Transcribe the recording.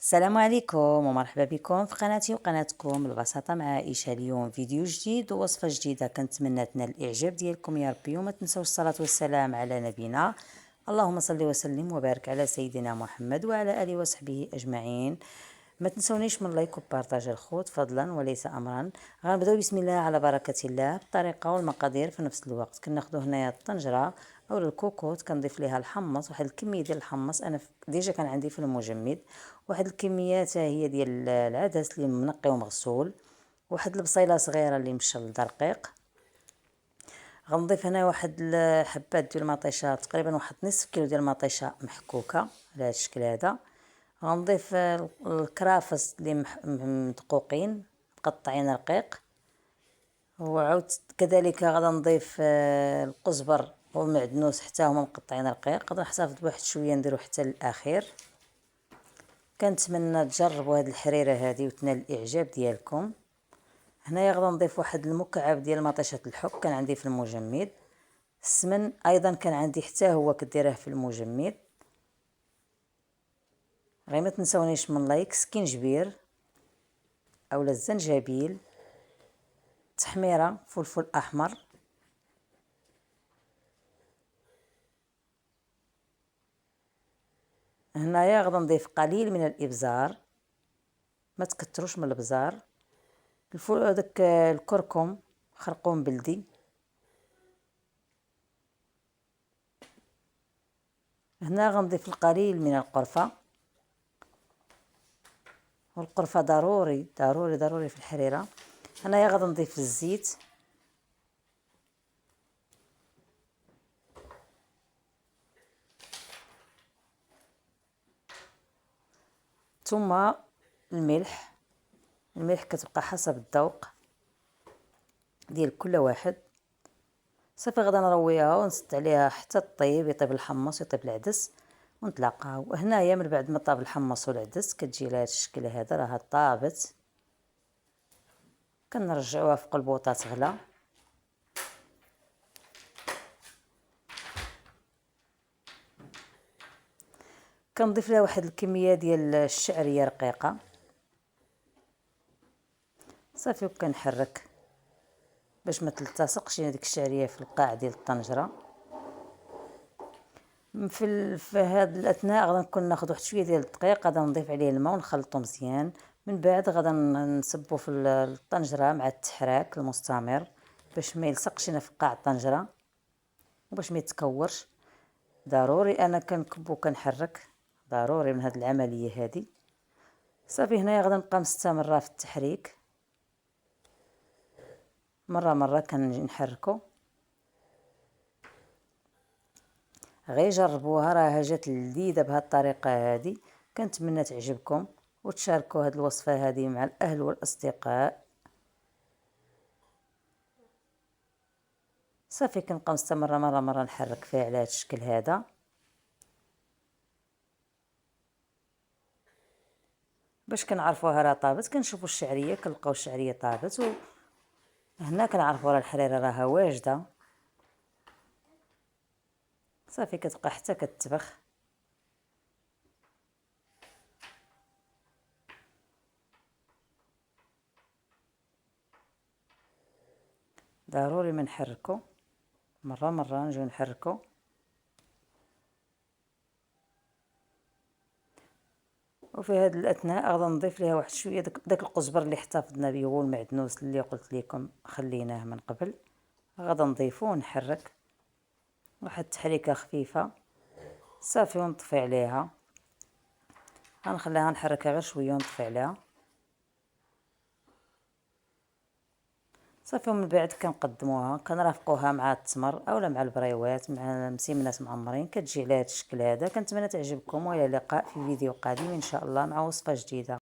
السلام عليكم ومرحبا بكم في قناتي وقناتكم البساطة مع عائشة. اليوم فيديو جديد ووصفة جديدة، كنتمنى تنال الاعجاب ديالكم يا ربي. وما تنسوش الصلاة والسلام على نبينا، اللهم صل وسلم وبارك على سيدنا محمد وعلى اله وصحبه اجمعين. ما تنسونيش من لايك وبارطاج الخوت فضلا وليس امرا. غنبداو بسم الله على بركه الله. الطريقه والمقادير في نفس الوقت. كناخذوا هنايا الطنجره او الكوكوط، كنضيف ليها الحمص، واحد الكميه ديال الحمص انا ديجا كان عندي في المجمد، واحد الكميه حتى هي ديال العدس اللي منقي ومغسول، واحد البصيله صغيره اللي مشل رقيق. غنضيف هنا واحد الحبات ديال المطيشه، تقريبا واحد نصف كيلو ديال المطيشه محكوكه على هذا الشكل هذا. غنضيف الكرافس اللي مدقوقين مقطعين رقيق، وعاود كذلك غادا نضيف القزبر والمعدنوس حتى هما مقطعين رقيق. غادا نحتفظ بواحد شويه نديرو حتى للاخير. كنتمنى تجربوا هذه الحريره هذه وتنال الاعجاب ديالكم. هنايا غادا نضيف واحد المكعب ديال مطيشه الحك كان عندي في المجمد. السمن ايضا كان عندي حتى هو كديره في المجمد. غير ما تنسونيش من لايك، سكينجبير اولا الزنجبيل، تحميره فلفل احمر، هنايا غادا نضيف قليل من الابزار، ما تكتروش من الابزار. داك الكركم خرقوم بلدي. هنا غنضيف القليل من القرفه، والقرفه ضروري ضروري ضروري في الحريره. هنايا غادا نضيف الزيت، ثم الملح. الملح كتبقى حسب الذوق ديال كل واحد. صافي غادا نرويها ونسد عليها حتى يطيب الحمص ويطيب العدس ونتلاقاو. هنايا من بعد ما طاب الحمص والعدس كتجي لهذا الشكل هذا، راها طابت. كنرجعوها في قلبوطه تغلى. كنضيف لها واحد الكميه ديال الشعريه رقيقه صافي، وكنحرك باش ما تلتصقش ديك الشعريه في القاع ديال الطنجره. في هذا الاثناء غادا نكون ناخذ واحد شويه ديال الدقيق، غادا نضيف عليه الماء ونخلطو مزيان. من بعد غادا نصبو في الطنجره مع التحراك المستمر باش ما يلصقش في قاع الطنجره وباش ما يتكورش. ضروري انا كنكب وكنحرك، ضروري من هذه العمليه هذه. صافي هنايا غادا نبقى مستمره في التحريك، مره مره كنجي نحركو. غير جربوها، راها جات لذيذه بهذه الطريقه هذه. كنتمنى تعجبكم وتشاركوا هذه الوصفه هذه مع الاهل والاصدقاء. صافي كنبقى مستمره مره مره نحرك فيها على هذا الشكل هذا باش كنعرفوها راه طابت. كنشوفوا الشعريه كنلقاو الشعريه طابت، وهنا كنعرفوا راه الحريره راها واجده. صافي كتبقى حتى كتبخ. ضروري ما نحركو، مره مره نجيو نحركو. وفي هذا الاثناء غادا نضيف ليها واحد شويه داك القزبر اللي احتفظنا به هو المعدنوس اللي قلت لكم خليناه من قبل. غادا نضيفو ونحرك واحد التحريكه خفيفه صافي ونطفي عليها. غنخليها نحركها غير شويه ونطفي عليها صافي. ومن بعد كنقدموها كنرافقوها مع التمر اولا مع البريوات مع مسيمنات معمرين، كتجي على هذا الشكل هذا. كنتمنى تعجبكم، والى اللقاء في فيديو قادم ان شاء الله مع وصفه جديده.